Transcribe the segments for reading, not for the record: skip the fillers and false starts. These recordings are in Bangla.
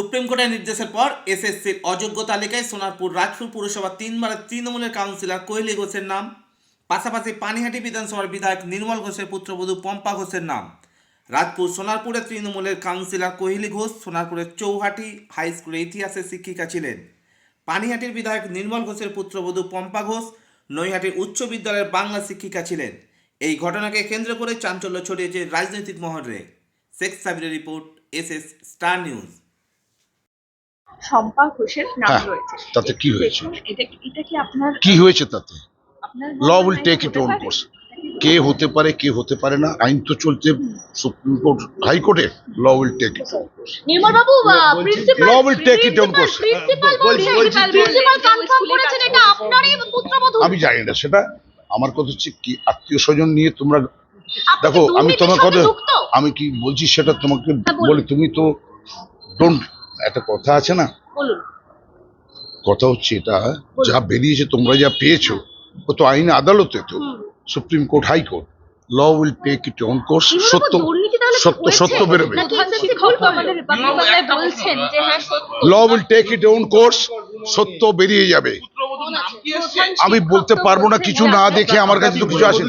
সুপ্রিম কোর্টের নির্দেশের পর এসএসসির অযোগ্য তালিকায় সোনারপুর রাজপুর পুরসভার 3বারের তৃণমূলের কাউন্সিলর কোহেলি ঘোষের নাম, পাশাপাশি পানিহাটি বিধানসভার বিধায়ক নির্মল ঘোষের পুত্রবধূ পম্পা ঘোষের নাম। রাজপুর সোনারপুরের তৃণমূলের কাউন্সিলর কোহেলি ঘোষ সোনারপুরের চৌহাটি হাই স্কুলের ইতিহাসের শিক্ষিকা ছিলেন। পানিহাটির বিধায়ক নির্মল ঘোষের পুত্রবধূ পম্পা ঘোষ নৈহাটির উচ্চ বিদ্যালয়ের বাংলা শিক্ষিকা ছিলেন। এই ঘটনাকে কেন্দ্র করে চাঞ্চল্য ছড়িয়েছে রাজনৈতিক মহলে। শেখ সাবিরের report, SS star news. Shampa ঘোষের নাম হ্যাঁ, রয়েছে। তাতে কি হয়েছে? দেখুন, এটা কি আপনার কি হয়েছে তাতে? আপনার ল উইল টেক ইট হতে ওন পারে? কোর্স। কে হতে পারে কে হতে পারে না, আইন তো চলছে সুপ্রিম কোর্ট হাইকোর্টে। Law will take it own course. Nirmal বাবু, principal law will take it own course. Principal confirm করেছেন এটা আপনারই পুত্রবধূ। আমি জানি না সেটা। আমার কথা হচ্ছে কি, আত্মীয় স্বজন নিয়ে তোমরা আপনি দেখো, কি আমি দুর্নীতির তোমার সাথে কথা যুক্ত? আমি কি বলছি সেটা তোমাকে হ্যাঁ, বলুন। বলি। তুমি তো ডোন্ট, একটা কথা আছে না, বলুন। কথা হচ্ছে এটা যা বেরিয়েছে তোমরা যা পেয়েছো ও তো আইন আদালতে, তো supreme court high court. Law will take it own course. সত্য দুর্নীতি তাহলে কি সত্য হয়েছে? সত্য বেরোবে। নাকি শিক্ষক আমাদের রিপাবলিক বাংলায় বলছেন যে হ্যাঁ সত্য। Law will take it own course. সত্য বেরিয়ে যাবে। আমি বলতে পারবো না কিছু না দেখে, আমার কাছে তো কিছু আসে।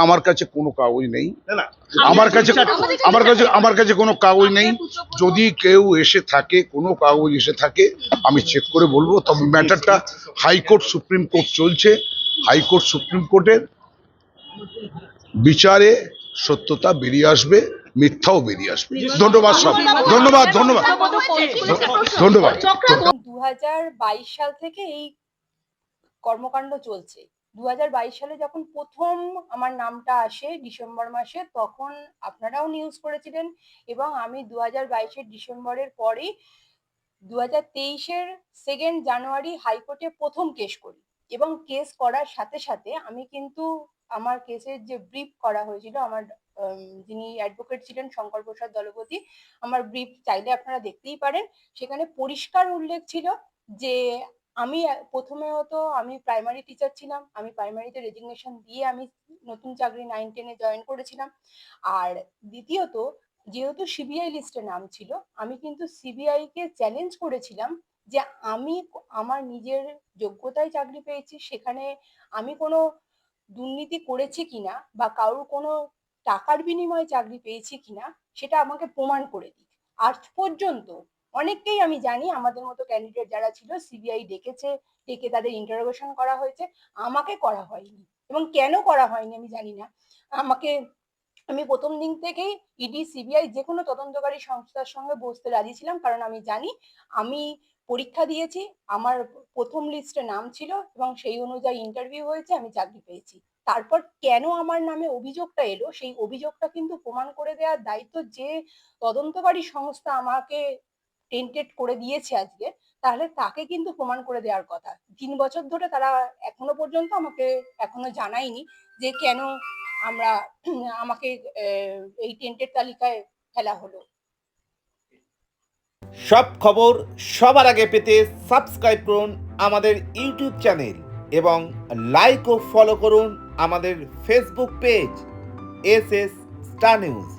আমার কাছে কোনো কাগজ নেই। আমার কাছে কোনো কাগজ নেই। যদি কেউ এসে থাকে, কোনো কাগজ এসে থাকে, আমি চেক করে বলবো। তবে ম্যাটারটা হাইকোর্ট সুপ্রিম কোর্ট চলছে। হাইকোর্ট সুপ্রিম কোর্টের বিচারে সত্যতা বেরিয়ে আসবে, মিথ্যাও বেরিয়ে আসবে। ধন্যবাদ সব। ধন্যবাদ ধন্যবাদ ধন্যবাদ। 2022 সাল থেকে এই কর্মকাণ্ড চলছে। 2022 সালে যখন প্রথম আমার নামটা আসে ডিসেম্বর মাসে, তখন আপনারাও নিউজ করেছিলেন এবং আমি 2022-এর ডিসেম্বরের পরেই 2023-এর 2 জানুয়ারি হাইকোর্টে প্রথম কেস করি এবং কেস করার সাথে সাথে আমি কিন্তু আমার কেসের যে ব্রিফ করা হয়েছিল, আমার যিনি অ্যাডভোকেট ছিলেন শঙ্কর প্রসাদ দলপতি, আমার ব্রিফ চাইলে আপনারা দেখতেই পারেন। সেখানে পরিষ্কার উল্লেখ ছিল যে আমি আমি প্রাইমারি টিচার ছিলাম। আমি প্রাইমারিতে রেজিগনেশন দিয়ে আমি নতুন চাকরি 9-10-এ জয়েন করেছিলাম। আর দ্বিতীয়ত, যেহেতু সিবিআই লিস্টে নাম ছিল, আমি কিন্তু সিবিআই কে চ্যালেঞ্জ করেছিলাম যে আমি আমার নিজের যোগ্যতায় চাকরি পেয়েছি, সেখানে আমি কোনো দুর্নীতি করেছি কিনা বা কারোর কোনো টাকার বিনিময়ে চাকরি পেয়েছি কিনা সেটা আমাকে প্রমাণ করে দিক। আজ পর্যন্ত অনেককেই আমি জানি, আমাদের মতো ক্যান্ডিডেট যারা ছিল, সিবিআই ডেকে তাদের ইন্টারোগেশন করা হয়েছে, আমাকে করা হয়নি। এবং কেন করা হয়নি আমি জানি না। আমি প্রথম দিন থেকেই ইডি, সিবিআই যে কোনো তদন্তকারী সংস্থার সঙ্গে বসতে রাজি ছিলাম, কারণ আমি জানি আমি পরীক্ষা দিয়েছি, আমার প্রথম লিস্টে নাম ছিল এবং সেই অনুযায়ী ইন্টারভিউ হয়েছে, আমি চাকরি পেয়েছি। তারপর কেন আমার নামে অভিযোগটা এলো, সেই অভিযোগটা কিন্তু প্রমাণ করে দেওয়ার দায়িত্ব যে তদন্তকারী সংস্থা আমাকে টেন্টেড করে দিয়েছে আজকে, তাহলে তাকে কিন্তু প্রমাণ করে দেওয়ার কথা। 3 বছর ধরে তারা এখনো পর্যন্ত আমাকে জানায়নি যে কেন আমাকে এই টেন্টেড তালিকায় ফেলা হলো। সব খবর সবার আগে পেতে সাবস্ক্রাইব করুন আমাদের ইউটিউব চ্যানেল এবং লাইক ও ফলো করুন আমাদের Facebook page SS star news.